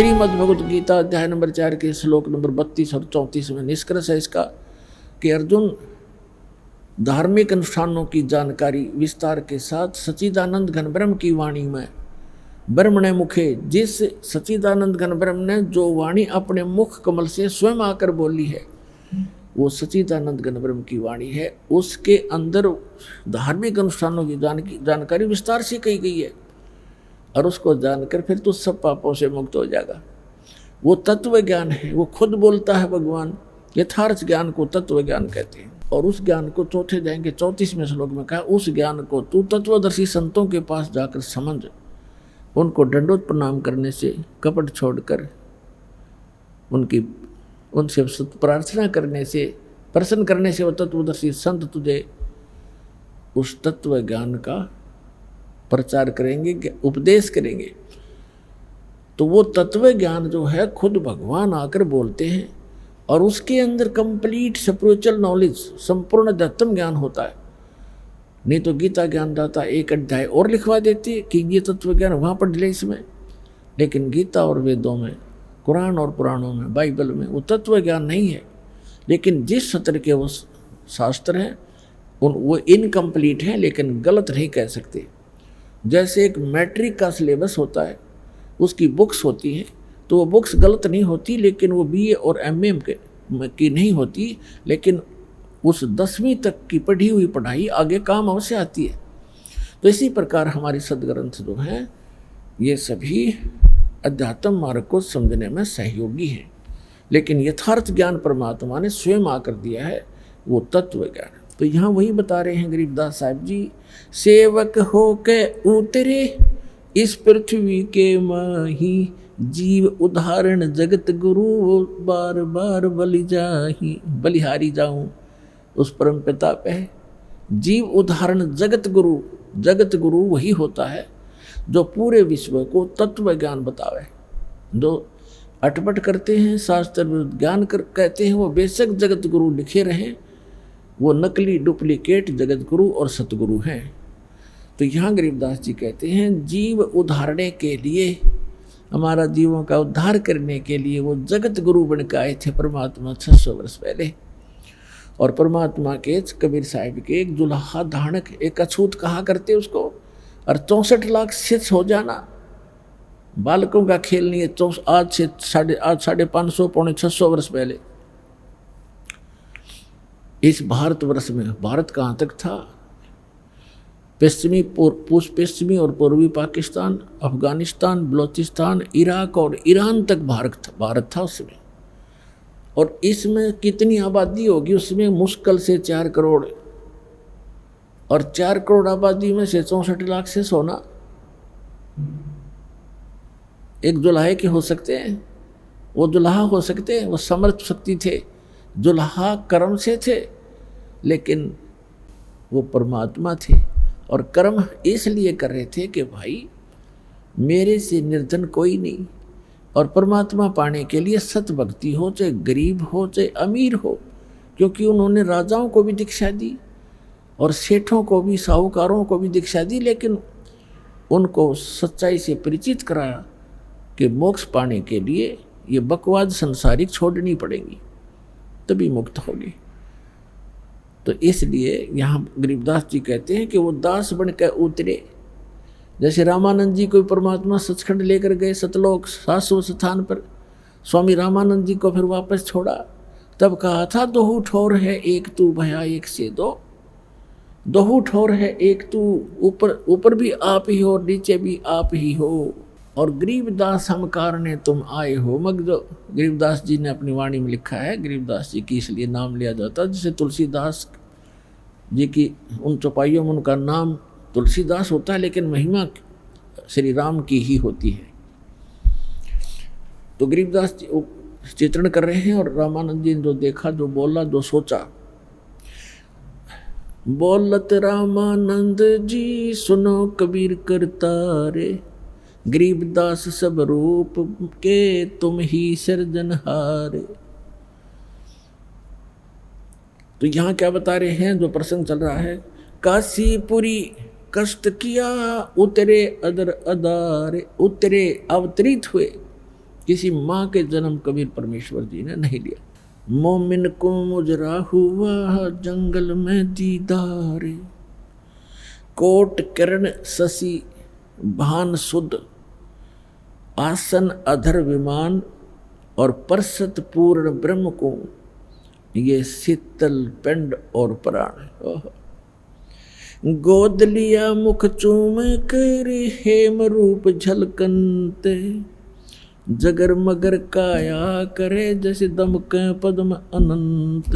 श्रीमद् भगवत गीता अध्याय नंबर 4 के श्लोक नंबर 32 और 34 में निष्कर्ष है इसका कि अर्जुन, धार्मिक अनुष्ठानों की जानकारी विस्तार के साथ सच्चिदानंद घन ब्रह्म की वाणी में ब्रह्मणे मुखे, जिस सच्चिदानंद घन ब्रह्म ने जो वाणी अपने मुख कमल से स्वयं आकर बोली है, वो सच्चिदानंद घन ब्रह्म की वाणी है। उसके अंदर धार्मिक अनुष्ठानों की जानकारी विस्तार से कही गई है और उसको जानकर फिर तो सब पापों से मुक्त हो जाएगा। वो तत्व ज्ञान है, वो खुद बोलता है भगवान। यथार्थ ज्ञान को तत्व ज्ञान कहते हैं। और उस ज्ञान को चौथे जाएंगे 34वें श्लोक में कहा, उस ज्ञान को तू तत्वदर्शी संतों के पास जाकर समझ, उनको दंडोत प्रणाम करने से, कपट छोड़कर उनसे प्रार्थना करने से, प्रसन्न करने से वो तत्वदर्शी संत तुझे उस तत्व ज्ञान का प्रचार करेंगे, उपदेश करेंगे। तो वो तत्व ज्ञान जो है खुद भगवान आकर बोलते हैं और उसके अंदर कंप्लीट स्पिरिचुअल नॉलेज, संपूर्ण अध्यात्म ज्ञान होता है। नहीं तो गीता ज्ञान दाता एक अध्याय और लिखवा देती है कि ये तत्व ज्ञान वहाँ पढ़ ले इसमें, लेकिन गीता और वेदों में, कुरान और पुराणों में, बाइबल में वो तत्व ज्ञान नहीं है। लेकिन जिस सत्र के वो शास्त्र हैं वो इनकम्प्लीट हैं, लेकिन गलत नहीं कह सकते। जैसे एक मैट्रिक का सिलेबस होता है, उसकी बुक्स होती हैं, तो वो बुक्स गलत नहीं होती, लेकिन वो बीए और एमए की नहीं होती, लेकिन उस 10वीं तक की पढ़ी हुई पढ़ाई आगे काम अवश्य आती है। तो इसी प्रकार हमारे सदग्रंथ जो हैं ये सभी अध्यात्म मार्ग को समझने में सहयोगी हैं, लेकिन यथार्थ ज्ञान परमात्मा ने स्वयं आकर दिया है, वो तत्व ज्ञान। तो यहाँ वही बता रहे हैं गरीबदास साहब जी, सेवक हो के उतरे इस पृथ्वी के माही, जीव उदाहरण जगत गुरु, बार बार बलिहारी जाऊं उस परम पिता पे। जीव उदाहरण जगत गुरु वही होता है जो पूरे विश्व को तत्व ज्ञान बतावे। जो अटपट करते हैं, शास्त्र ज्ञान कहते हैं, वो बेशक जगत गुरु लिखे रहें, वो नकली डुप्लीकेट जगत गुरु और सतगुरु हैं। तो यहाँ गरीबदास जी कहते हैं, जीव उद्धारने के लिए, हमारा जीवों का उद्धार करने के लिए वो जगत गुरु बन के आए थे परमात्मा 600 वर्ष पहले। और परमात्मा के कबीर साहिब के एक जुल्हा धानक, एक अछूत कहा करते उसको, और 64 लाख सिद्ध हो जाना बालकों का खेल नहीं है। आज से 550 पौने 600 वर्ष पहले इस भारतवर्ष में, भारत कहाँ तक था, पश्चिमी और पूर्वी पाकिस्तान, अफगानिस्तान, बलोचिस्तान, इराक और ईरान तक भारत था उसमें। और इसमें कितनी आबादी होगी, उसमें मुश्किल से 4 करोड़, और 4 करोड़ आबादी में से 64 लाख से सोना एक जुल्हे के हो सकते हैं। वो जुल्हा हो सकते हैं, वो समर्थ शक्ति थे, जुल्हा कर्म से थे, लेकिन वो परमात्मा थे। और कर्म इसलिए कर रहे थे कि भाई मेरे से निर्धन कोई नहीं, और परमात्मा पाने के लिए सत भक्ति हो, चाहे गरीब हो चाहे अमीर हो। क्योंकि उन्होंने राजाओं को भी दीक्षा दी और सेठों को भी, साहूकारों को भी दीक्षा दी, लेकिन उनको सच्चाई से परिचित कराया कि मोक्ष पाने के लिए ये बकवाद संसारिक छोड़नी पड़ेगी, तभी मुक्त होगी। तो इसलिए यहाँ गरीबदास जी कहते हैं कि वो दास बन कर उतरे। जैसे रामानंद जी को परमात्मा सचखंड लेकर गए, सतलोक शाश्वत स्थान पर, स्वामी रामानंद जी को फिर वापस छोड़ा। तब कहा था, दोहू ठोर है एक तू भया एक से दो, दोहू ठोर है एक तू, ऊपर भी आप ही हो, नीचे भी आप ही हो, और गरीबदास हम कारणे तुम आए हो। जो गरीबदास जी ने अपनी वाणी में लिखा है, गरीबदास जी की इसलिए नाम लिया जाता है, जैसे तुलसीदास जी की उन चौपाइयों में उनका नाम तुलसीदास होता है, लेकिन महिमा श्री राम की ही होती है। तो गरीबदास जी चित्रण कर रहे हैं, और रामानंद जी ने जो देखा, जो बोला, जो सोचा, बोलत रामानंद जी सुनो कबीर करतारे, गरीबदास सब रूप के तुम ही सृजनहारे। तो यहाँ क्या बता रहे हैं, जो प्रसंग चल रहा है, काशीपुरी कष्ट किया उतरे अदर अदारे, उतरे अवतरित हुए किसी माँ के जन्म कबीर परमेश्वर जी ने नहीं लिया। मोमिन को मुजरा हुआ जंगल में दीदारे, कोट किरण शशि भान सुध, आसन अधर विमान और परसत पूर्ण ब्रह्म को, ये शीतल पिंड और प्राण। गोद लिया मुख चूम कर हेम रूप झलकनते, जगर मगर काया करे जैसे दमके पद्म अनंत।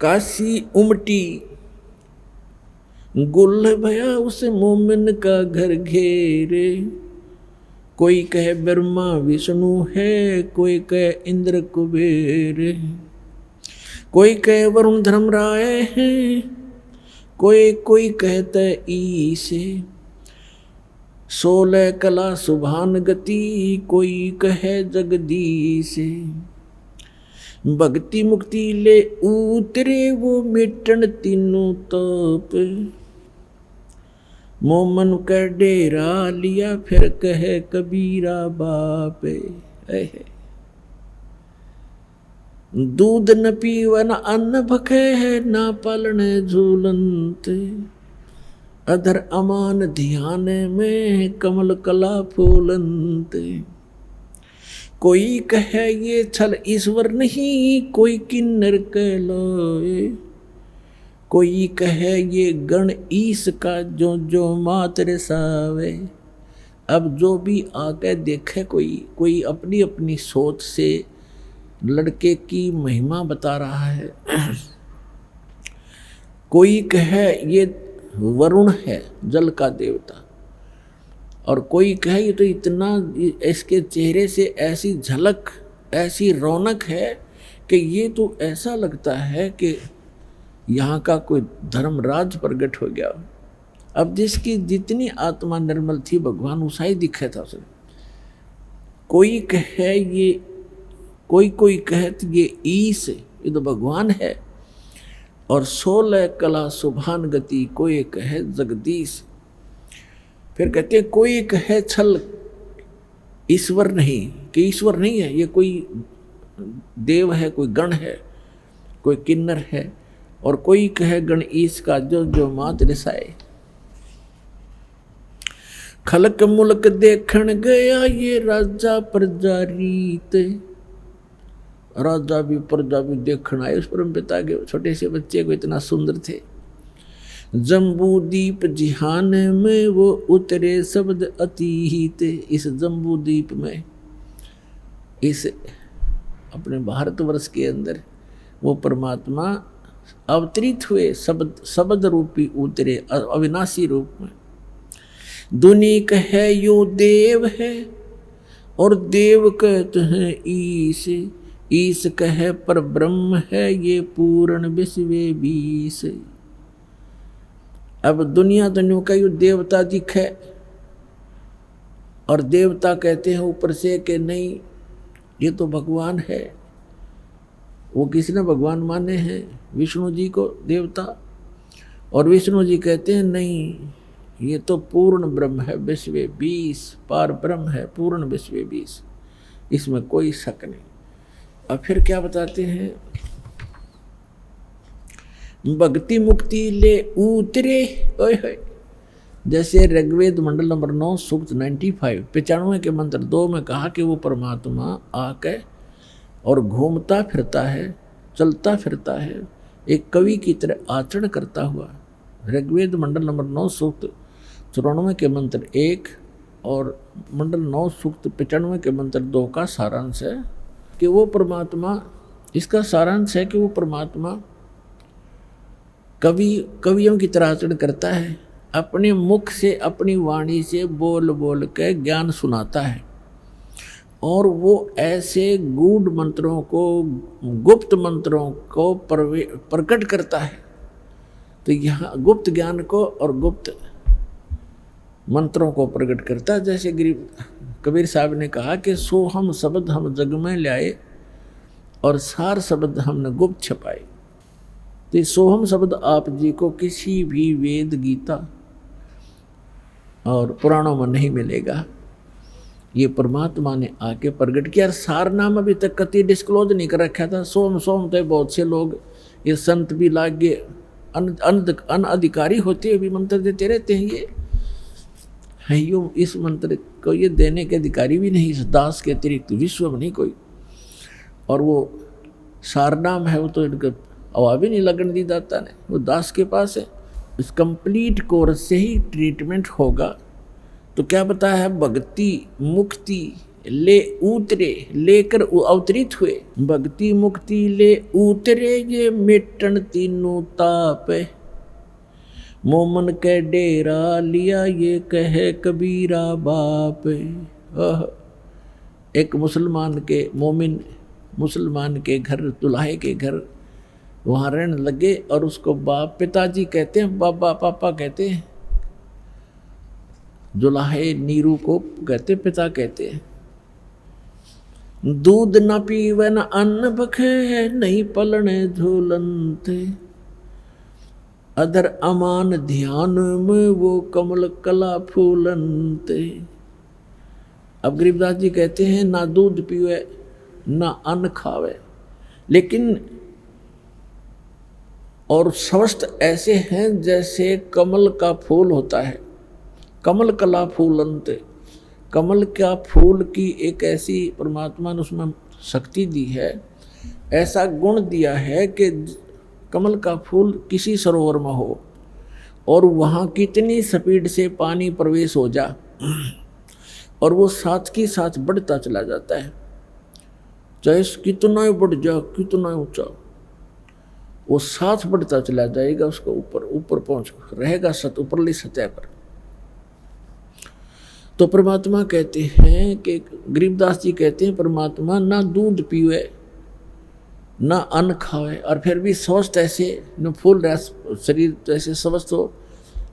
काशी उमटी गुल भया उस मोमिन का घर घेरे, कोई कहे ब्रह्मा विष्णु है, कोई कहे इंद्र कुबेर, कोई कहे वरुण धर्मराय है, कोई कहते ईसे, 16 कला सुभान गति, कोई कहे जगदीश। भक्ति मुक्ति ले उतरे वो मिटन तीनों ताप, मोमन का डेरा लिया फिर कहे कबीरा बाप। दूध न पीवन अन्न भखे है, ना पालने झूलंत, अधर अमान ध्यान में कमल कला फूलंत। कोई कहे ये छल ईश्वर नहीं, कोई किन्नर कहलाए, कोई कहे ये गण ईश का जो जो मात्र सावे। अब जो भी आके देखे कोई अपनी अपनी सोच से लड़के की महिमा बता रहा है। कोई कहे ये वरुण है जल का देवता, और कोई कहे ये तो इतना, इसके चेहरे से ऐसी झलक ऐसी रौनक है कि ये तो ऐसा लगता है कि यहाँ का कोई धर्मराज प्रकट हो गया। अब जिसकी जितनी आत्मा निर्मल थी भगवान उसा ही दिखा था उसे। कोई कहे ये, कोई कहत ये ईश, ये तो भगवान है, और 16 कला सुभान गति, कोई कहे जगदीश। फिर कहते हैं कोई कहे छल ईश्वर नहीं, कि ईश्वर नहीं है, ये कोई देव है, कोई गण है, कोई किन्नर है, और कोई कहे गण ईश का जो जो मात रिसाए। खलक मुल्क देखण गया ये राजा प्रजा रीत, राजा भी प्रजा भी देखण आए उस परम पिता के छोटे से बच्चे को, इतना सुंदर थे। जम्बू दीप जिहान में वो उतरे शब्द अतीत, इस जम्बू दीप में, इस अपने भारतवर्ष के अंदर वो परमात्मा अवतरित हुए, शब्द रूपी उतरे अविनाशी रूप में। दुनी कहे यो देव है, और देव कहते हैं ईश, ईश कहे पर ब्रह्म है, ये पूर्ण विश्वे बीस। अब दुनिया का यो देवता दिखे, और देवता कहते हैं ऊपर से कि नहीं ये तो भगवान है। वो किसने भगवान माने हैं? विष्णु जी को देवता, और विष्णु जी कहते हैं नहीं ये तो पूर्ण ब्रह्म है, विश्वे बीस, पार ब्रह्म है, पूर्ण विश्वे बीस, इसमें कोई शक नहीं। अब फिर क्या बताते हैं? भक्ति मुक्ति ले उतरे, ओए होए, जैसे ऋग्वेद मंडल नंबर 9 सूक्त 95 के मंत्र 2 में कहा कि वो परमात्मा आके और घूमता फिरता है, चलता फिरता है, एक कवि की तरह आचरण करता हुआ। ऋग्वेद मंडल नंबर 9 सूक्त 94 के मंत्र 1 और मंडल 9 सूक्त 95 के मंत्र 2 का सारांश है कि वो परमात्मा, इसका सारांश है कि वो परमात्मा कवियों की तरह आचरण करता है, अपने मुख से अपनी वाणी से बोल बोल के ज्ञान सुनाता है, और वो ऐसे गूढ़ मंत्रों को, गुप्त मंत्रों को प्रकट करता है। तो यहाँ गुप्त ज्ञान को और गुप्त मंत्रों को प्रकट करता है। जैसे कबीर साहब ने कहा कि सोहम शब्द हम जग में लाए, और सार शब्द हमने गुप्त छपाए। तो सोहम शब्द आप जी को किसी भी वेद, गीता और पुराणों में नहीं मिलेगा। ये परमात्मा ने आके प्रकट किया। सार नाम अभी तक कति डिस्क्लोज नहीं कर रखा था। सोम तो बहुत से लोग, ये संत भी लागे अनअधिकारी होते हुए भी मंत्र देते रहते हैं। ये है यो, इस मंत्र को ये देने के अधिकारी भी नहीं, इस दास के अतिरिक्त विश्व में नहीं कोई। और वो सारनाम है, वो तो इनका हवा भी नहीं लगन दी दाता ने, वो दास के पास है। इस कंप्लीट कोर्स से ही ट्रीटमेंट होगा। तो क्या बताया है, भक्ति मुक्ति ले उतरे, लेकर अवतरित हुए। भक्ति मुक्ति ले उतरे ये मिटन तीनों ताप, मोमन के डेरा लिया ये कहे कबीरा बाप। एक मुसलमान के मोमिन मुसलमान के घर, दुल्हे के घर वहाँ रहने लगे और उसको बाप पिताजी कहते हैं, बाबा पापा कहते हैं। दुल्हे नीरू को कहते पिता कहते हैं। दूध न पीवे न अन्न बखे, नहीं पलने झूलनते, अधर अमान ध्यान में वो कमल कला फूलनते। अब गरीबदास जी कहते हैं ना दूध पीवे ना अन्न खावे, लेकिन और स्वस्थ ऐसे हैं जैसे कमल का फूल होता है। कमल कला फूलनते, कमल का फूल की एक ऐसी परमात्मा ने उसमें शक्ति दी है, ऐसा गुण दिया है कि कमल का फूल किसी सरोवर में हो और वहाँ कितनी स्पीड से पानी प्रवेश हो जा और वो साथ की साथ बढ़ता चला जाता है। चाहे कितना बढ़ जा, कितना ऊंचा, वो साथ बढ़ता चला जाएगा, उसको ऊपर ऊपर पहुंच रहेगा ऊपरली सतह पर। तो परमात्मा कहते हैं कि गरीबदास जी कहते हैं परमात्मा ना दूध पीवे ना अन्न खावे और फिर भी स्वस्थ ऐसे न फूल रहा शरीर, जैसे स्वस्थ हो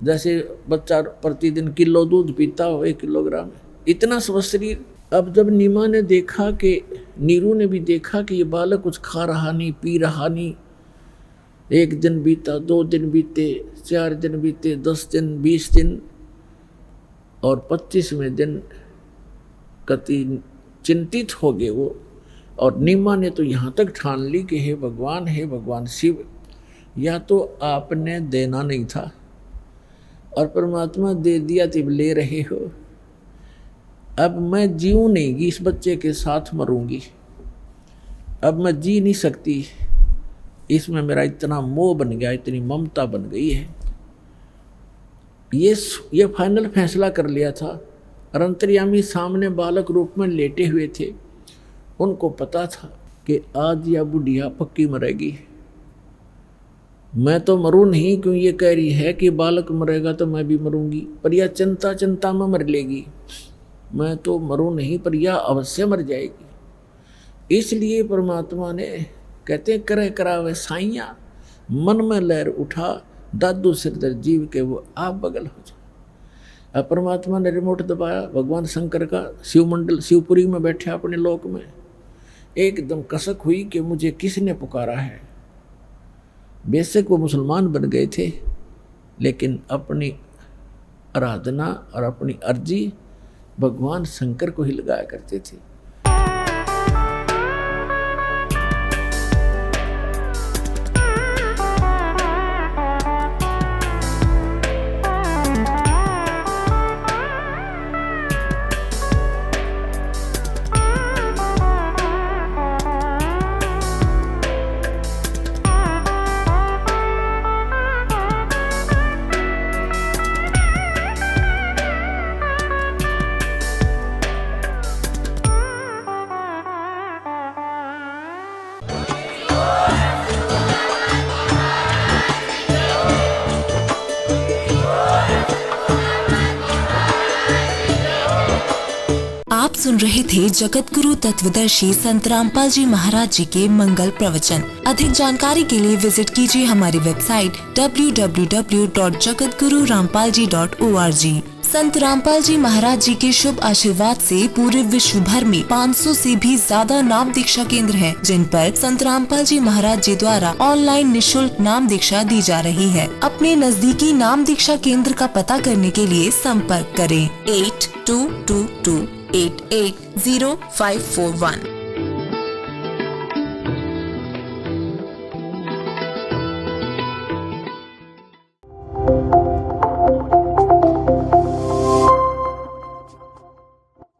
जैसे बच्चा प्रतिदिन किलो दूध पीता हो, 1 किलोग्राम, इतना स्वस्थ शरीर। अब जब नीमा ने देखा कि नीरू ने भी देखा कि ये बालक कुछ खा रहा नहीं, पी रहा नहीं, 1 दिन बीता, 2 दिन बीते, 4 दिन बीते, 10 दिन, 20 दिन और 25वें दिन कति चिंतित हो गए वो। और नीमा ने तो यहाँ तक ठान ली कि हे भगवान शिव, या तो आपने देना नहीं था और परमात्मा दे दिया तो ले रहे हो। अब मैं जीऊँ नहीं, इस बच्चे के साथ मरूंगी, अब मैं जी नहीं सकती, इसमें मेरा इतना मोह बन गया, इतनी ममता बन गई है। ये फाइनल फैसला कर लिया था। और अंतर्यामी सामने बालक रूप में लेटे हुए थे, उनको पता था कि आज यह बुढ़िया पक्की मरेगी। मैं तो मरूं नहीं, क्यों ये कह रही है कि बालक मरेगा तो मैं भी मरूंगी, पर यह चिंता में मर लेगी। मैं तो मरूं नहीं, पर यह अवश्य मर जाएगी। इसलिए परमात्मा ने कहते करे करावे साइया, मन में लहर उठा, दादू सिरदर जीव के वो आप बगल हो जाए। अब परमात्मा ने रिमोट दबाया, भगवान शंकर का शिवमंडल शिवपुरी में बैठे अपने लोक में, एकदम कसक हुई कि मुझे किसने पुकारा है। बेशक वो मुसलमान बन गए थे, लेकिन अपनी आराधना और अपनी अर्जी भगवान शंकर को ही लगाया करते थे। आप सुन रहे थे जगत गुरु तत्वदर्शी संत रामपाल जी महाराज जी के मंगल प्रवचन। अधिक जानकारी के लिए विजिट कीजिए हमारी वेबसाइट www.jagatgururampalji.org। संत रामपाल जी महाराज जी के शुभ आशीर्वाद से पूरे विश्व भर में 500 से भी ज्यादा नाम दीक्षा केंद्र हैं, जिन पर संत रामपाल जी महाराज जी द्वारा ऑनलाइन निशुल्क नाम दीक्षा दी जा रही है। अपने नजदीकी नाम दीक्षा केंद्र का पता करने के लिए संपर्क करें 222880541।